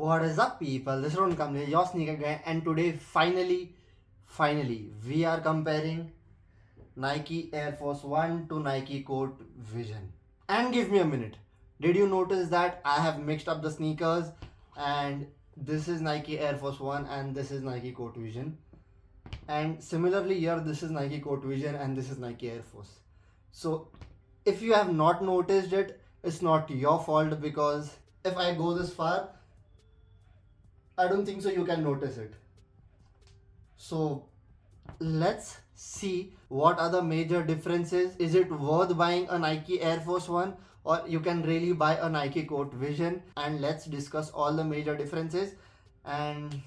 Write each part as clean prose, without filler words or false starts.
What is up, people? This is Ron Kamle, your sneaker guy, and today finally, we are comparing Nike Air Force One to Nike Court Vision. And give me a minute. Did you notice that I have mixed up the sneakers and this is Nike Air Force One and this is Nike Court Vision? And similarly, here this is Nike Court Vision and this is Nike Air Force. So if you have not noticed it, it's not your fault, because if I go this far, I don't think so you can notice it. So let's see what are the major differences. Is it worth buying a Nike Air Force One, or you can really buy a Nike Court Vision? And let's discuss all the major differences and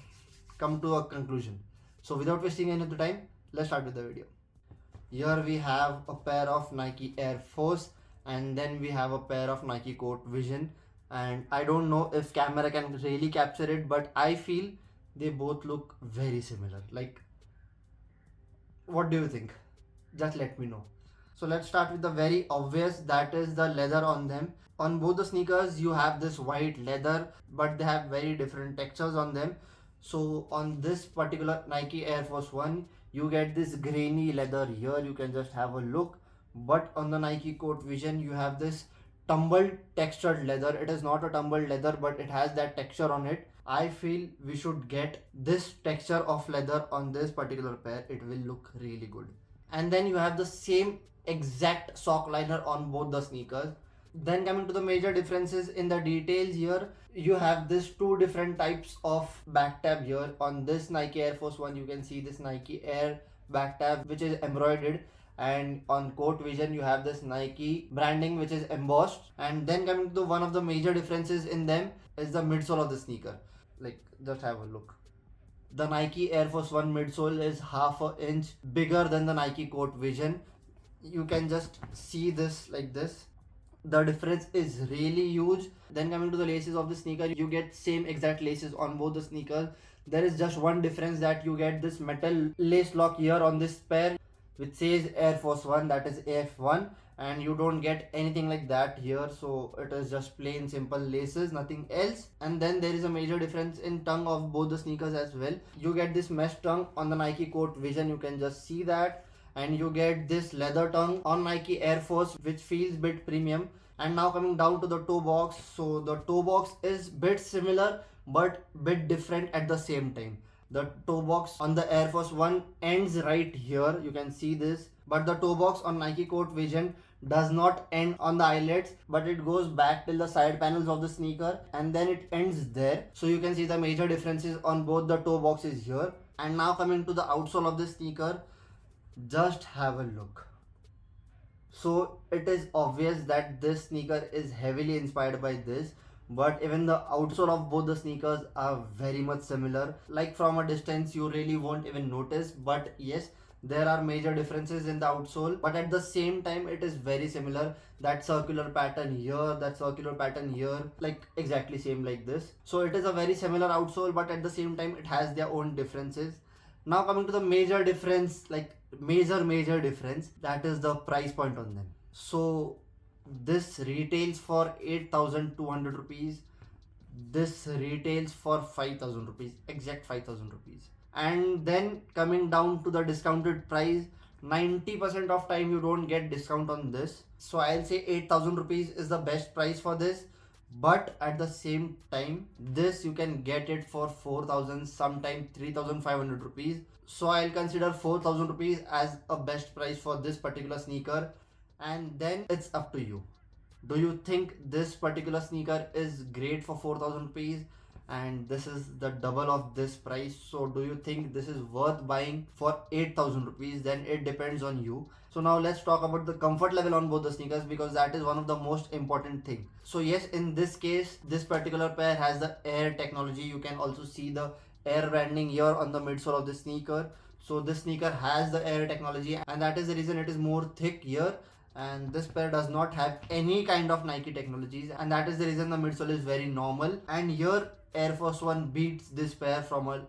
come to a conclusion. So without wasting any of the time, let's start with the video. Here we have a pair of Nike Air Force and then we have a pair of Nike Court Vision, and I don't know if camera can really capture it, but I feel they both look very similar. Like, what do you think? Just let me know. So let's start with the very obvious, that is the leather on them. On both the sneakers you have this white leather, but they have very different textures on them. So on this particular Nike Air Force One, you get this grainy leather here, you can just have a look. But on the Nike Court Vision, you have this tumbled textured leather. It is not a tumbled leather, but it has that texture on it. I feel we should get this texture of leather on this particular pair. It will look really good. And then you have the same exact sock liner on both the sneakers. Then coming to the major differences in the details, here you have this two different types of back tab here. On this Nike Air Force One, you can see this Nike Air back tab which is embroidered, and on Court Vision you have this Nike branding which is embossed. And then coming to one of the major differences in them is the midsole of the sneaker. Like, just have a look. The Nike Air Force One midsole is half an inch bigger than the Nike Court Vision. You can just see this like this. The difference is really huge. Then coming to the laces of the sneaker, you get same exact laces on both the sneakers. There is just one difference, that you get this metal lace lock here on this pair which says Air Force One, that is AF1, and you don't get anything like that here. So it is just plain simple laces, nothing else. And then there is a major difference in tongue of both the sneakers as well. You get this mesh tongue on the Nike Court Vision, you can just see that, and you get this leather tongue on Nike Air Force which feels bit premium. And now coming down to the toe box, so the toe box is bit similar but bit different at the same time. The toe box on the Air Force One ends right here, you can see this, but the toe box on Nike Court Vision does not end on the eyelets, but it goes back till the side panels of the sneaker and then it ends there. So you can see the major differences on both the toe boxes here. And now coming to the outsole of the sneaker, just have a look. So it is obvious that this sneaker is heavily inspired by this, but even the outsole of both the sneakers are very much similar. Like, from a distance you really won't even notice, but yes, there are major differences in the outsole, but at the same time it is very similar. That circular pattern here, that circular pattern here, like exactly same like this. So it is a very similar outsole, but at the same time it has their own differences. Now coming to the major difference, like major difference, that is the price point on them. So this retails for 8,200 rupees, this retails for 5,000 rupees, exact 5,000 rupees. And then coming down to the discounted price, 90% of time you don't get discount on this. So I'll say 8,000 rupees is the best price for this, but at the same time this you can get it for 4,000, sometime 3,500 rupees. So I'll consider 4,000 rupees as a best price for this particular sneaker. And then it's up to you. Do you think this particular sneaker is great for 4,000 rupees and this is the double of this price? So do you think this is worth buying for 8,000 rupees? Then it depends on you. So now let's talk about the comfort level on both the sneakers, because that is one of the most important thing. So yes, in this case, this particular pair has the air technology. You can also see the air branding here on the midsole of the sneaker. So this sneaker has the air technology, and that is the reason it is more thick here. And this pair does not have any kind of Nike technologies, and that is the reason the midsole is very normal. And here Air Force One beats this pair from a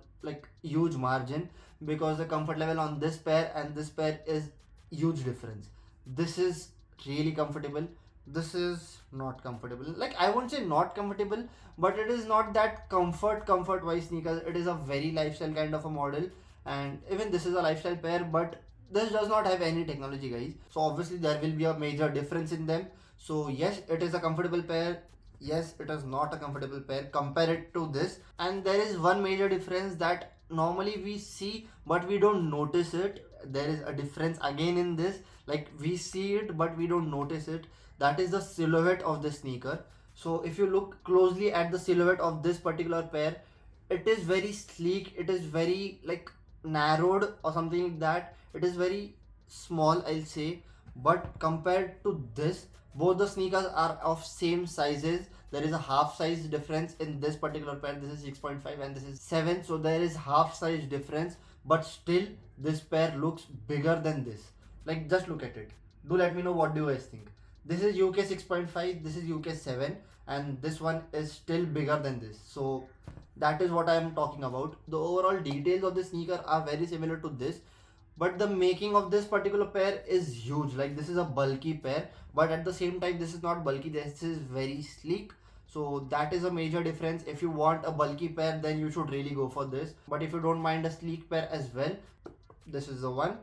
huge margin, because the comfort level on this pair and this pair is huge difference. This is really comfortable, this is not comfortable. Like, I won't say not comfortable, but it is not that comfort wise sneakers. It is a very lifestyle kind of a model, and even this is a lifestyle pair, but this does not have any technology, guys. So obviously there will be a major difference in them. So yes, it is a comfortable pair. Yes, it is not a comfortable pair. Compare it to this, and there is one major difference that normally we see but we don't notice it. There is a difference again in this. Like, we see it but we don't notice it. That is the silhouette of the sneaker. So if you look closely at the silhouette of this particular pair, it is very sleek, it is very like narrowed or something like that. It is very small, I'll say. But compared to this, both the sneakers are of same sizes. There is a half size difference in this particular pair. This is 6.5 and this is 7, so there is half size difference, but still this pair looks bigger than this. Like, just look at it. Do let me know what do you guys think. This is UK 6.5, this is UK 7, and this one is still bigger than this. So that is what I am talking about. The overall details of the sneaker are very similar to this, but the making of this particular pair is huge. Like, this is a bulky pair, but at the same time this is not bulky, this is very sleek. So that is a major difference. If you want a bulky pair, then you should really go for this, but if you don't mind a sleek pair as well, this is the one.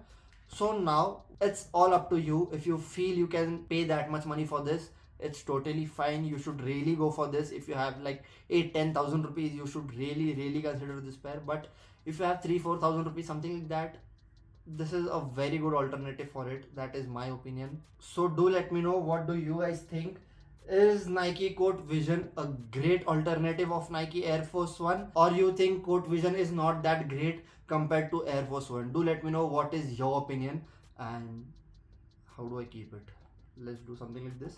So now it's all up to you. If you feel you can pay that much money for this, it's totally fine. You should really go for this. If you have like 8-10,000 rupees, you should really consider this pair. But if you have 3-4,000 rupees, something like that, this is a very good alternative for it. That is my opinion. So do let me know, what do you guys think? Is Nike Court Vision a great alternative of Nike Air Force One, or you think Court Vision is not that great compared to Air Force One? Do let me know what is your opinion. And how do I keep it? Let's do something like this.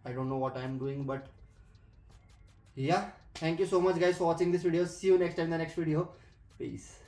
I don't know what I am doing, but yeah. Thank you so much guys for watching this video. See you next time in the next video. Peace.